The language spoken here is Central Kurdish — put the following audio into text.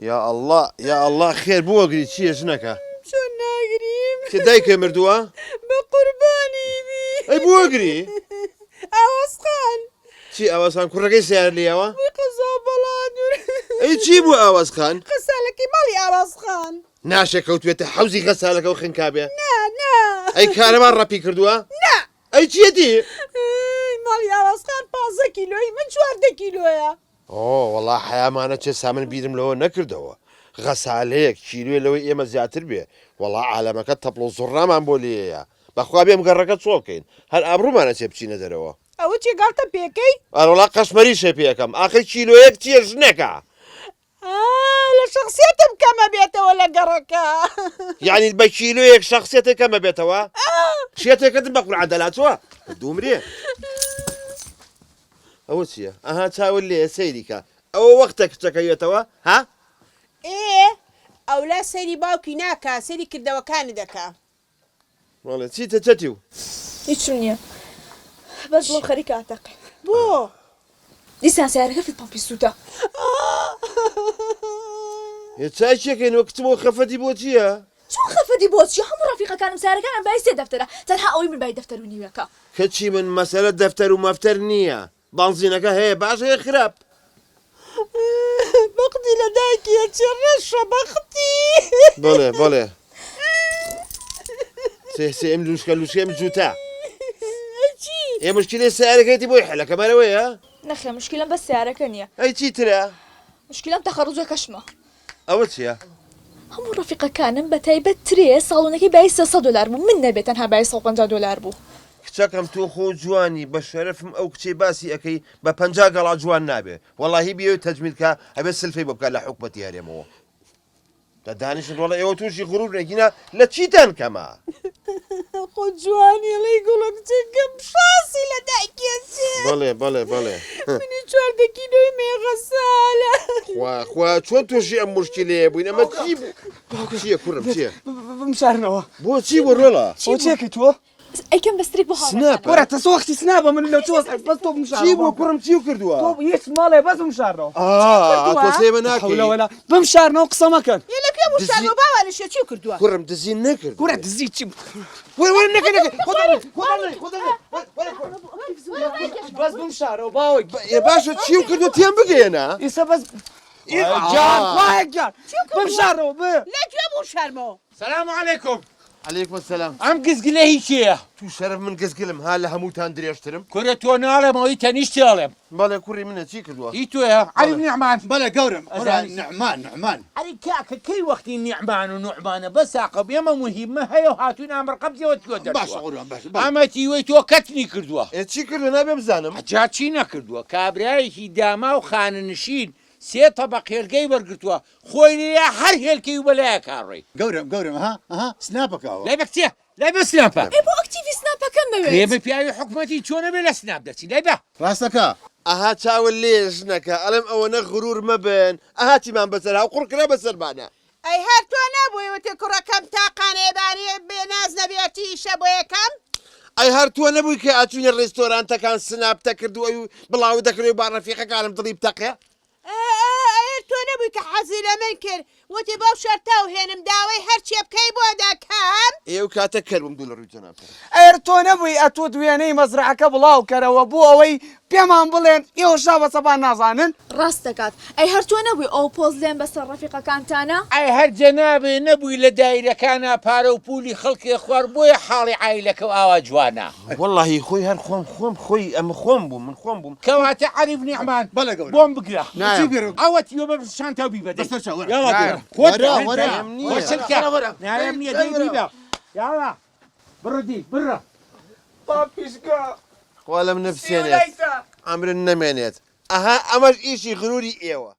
يا الله يا الله خير بو اقري شي شنكا چۆن ناگریم دایکە مردووە بە قوربانی بی ئەی بۆ ئەگری ئاوەسخان چی ئاوازخان کوڕەکەی سیار لیەوە وی قەزا بەڵادور ئەی چی بوو ئاوازخان قسەلەکی ماڵی ئاوازخان ناشە کەوتوێتە حەوزی غەسالەکە و خنکابێ نا ئەی کارەمان ڕەپی کردووە ئەی چیەتی ماڵی ئاوازخان 15 کیلۆی من 14 کیلۆیە ئۆ وەڵا حیامانە چێ سامن بیرم لەوە نەکردەوە غەسالەیەک کیلوێ لەوەی ئێمە زیاتر بێ وەڵا عالەمەکە تەپڵ و زوڕامان بۆ لێیە بەخوا بێم گەڕەکە چۆڵکەین هەر ئابڕوومانە چێ بچینە دەرەوە ئەوە چێگاڵتە پێکەی ئەوڵا قەشمەری شێ پێەکەم ئاخر کیلۆیەک چیە ژنێکە لە شخصیتم کەمە بێتەوە لە گەڕەکە یعنی بە کیلۆیەک شخصیتێک کەمە بێتەوە شێتێکەکەتم بە قورعە دەلاتوە دوومرێ ئەوە چییە ئەها چاول لێ سەیریکە ئەوە وەختە کچەکەوێتەوە ها ئەو لا سەیری باوکی ناکە سەیری کردەوەکانی دەکا وەڵێ چیتە چەتی و هیچ نییە بەس بۆ خەری کاتەقی بۆ دیسان سیارەکە فت پۆپی سووتە چای چێکەینەوە کچمەوە خەفەتی بۆ چییە چۆن خەفەتی بۆچی هەموو ڕەفیقەکانم سیارەکانم بای سێ دەفتەرە تەنها ئەوەی من بای دەفتەر و نیوەکە کەچی من مەسەلە دەفتەر و مەفتەر نییە بانزینەکە هەیە باش هەیە خراپ بەقتی لە دایکیە چێ ڕێشە بەختی بڵێ بڵێ سێ ئەم لوشکە لوشێم جووتە ئێ مشکلەی سیارەکەیتی بۆی حەلەکەمانەوەیە نەخێ مشکلم بەس سیارەکە نییە ئەی چیترە مشکلم تەخەڕوجەکەشمە ئەوە چییە هەموو ڕەفیقەکانم بە تایبەت ترێ ساڵونەکەی بای 300 دلار بوو من نەبێت تەنها بای 150 دلار بوو کچەکەم تۆ خۆ جوانی بە شەرەفم ئەو کچێ باسی ئەەکەی بە 50 گەڵا جوان نابێ وەڵاهی بێ تەجمیلکە ئەبێ سلفەی بۆ بکات لە حکومەتی هەرێمەوە دە دانیشت وڵە ئێوە تووشی غڕور نەگینە لە چیتان کەمە خۆ جوانی لەی گوڵە کچێکم شاسی لە دایکیە چێ بڵێ بڵێ بڵێ منی 14 کیلۆی مێغەسالە خوا چۆن تووشی ئەم مشکلەیە بووین ئەمە چی چییە کوڕم چییە بمشارنەوە بۆچی بۆ ڕۆڵە بۆ چێکی تۆ ئەیکەم بەستریک بۆ سناپ وەرە تەسە وەختی سنابە من لە چۆ بەس تۆ بمشار چی بۆ کوڕم چی کردووە تۆ هیچ ماڵێ بەس بمشارنەوە تۆسێمە ناکەی حولەوەلا بمشارنەوە قسە مەکەن یە لە پێم وشارەوە باوا لە شێ چی کردووە کوڕم دزی نەکرد کوڕە دزی چی وەرە نەکەی بەس بمشارەوە باوەی باشە چی کردو تێم بگەێنە ئێستا بەس جان وایە گیان بمشارنەوە بێ لەکوێ بوو شەرمەوە سلام عليكم عليكم السلام ئەم گزگلە هیچیە تو شەرف من گەزگلم ها لە هەمووتان درێژترم کورە تۆ ناڵێمەوەی تەنیشتی ئەڵێم بەڵێ کوڕی منە چی کردووە هی توێە علی نیعمان بەڵێ گەورم ئەزانی. نعمان ئەری کاکە کەی وەختی نیعمان و نوعمانە بەساقە بێمە مهمە هەیە و هاتوون ئامڕقەبزەوە تۆ باش دەرچووە قوربان باش ئەمەتی وەی تۆ کەتنی کردووە چی کردو نابێ بزانم جا چی نەکردووە کابرایەکی داما و خانەنشین سێ تەبەق هێلکەی وەرگرتووە خۆی لێ هەر هێلکەی و بەلایە کاڕێی گەورم ها سناپەکەەوە لای بە کچێ لای بە سناپە ئەی بۆ ئەکتیڤی سناپەکەم بەوێت کرێمە پیاوی حکومەتی چۆنە بێ لە سناپ دەچی لای بە ڕاستەکە ئەها چاوە لێژ نەکە ئەڵێم ئەوەنە غرور مەبن ئەهاتیمان بەسەر هاو قوڕکرا بەسەرمانە ئەی هەر تۆ نەبوویوە تێ کوڕەکەم تاقانێبانی بێناز نەبێتی ئیشە بۆ یەکەم ئەی هەر تۆ نەبووی کە ئاچوونە ڕێستۆرانتەکان سناپتە کردووە و بڵاو دەکرێت با ڕەفیقەکانم دڵی بتەقێ تۆ نەبووی کە حەزی لە من کرد وتی باو شەرتا و هێنم داوای هەرچێ بکەی بۆ دەکەم ئێو کاتە کەرم دوو لە ڕووی جەنابتە ئەر تۆ نەبووی ئەتۆ دوێنەی مەزرعەکە بڵاو کەرەوە بۆ ئەوەی پێمان بڵێن ئێوە شا بە سەبان نازانن ڕاست دەکات ئەی هەر تۆ نەبووی ئەو پۆز لێن بەسەر ڕەفیقەکانتانە ئەی هەر جەنابێ نەبووی لە دایرەکانە پارە و پولی خەڵکی خوار بۆیە حاڵی عیلەکە و ئاوا جوانە وەڵڵاهی خۆی هەر خۆم خۆی ئەمە خۆم بوو من خۆم بووم کەواتە عەریف نیعمان بەڵێ گەورم بۆم بگرە نایم. ئەوە تیۆ بە شانتە و بیبە بەسەر چاوەڕە. یاڵا نایم. بێرە وەرە. نایم نییە دەی بیبە یاڵا بڕە دی بڕە پاپیشکە خوا لەم نەفسێنێت ئەمرن نەمێنێت ئەها ئەمەش ئیشی غروری ئێوە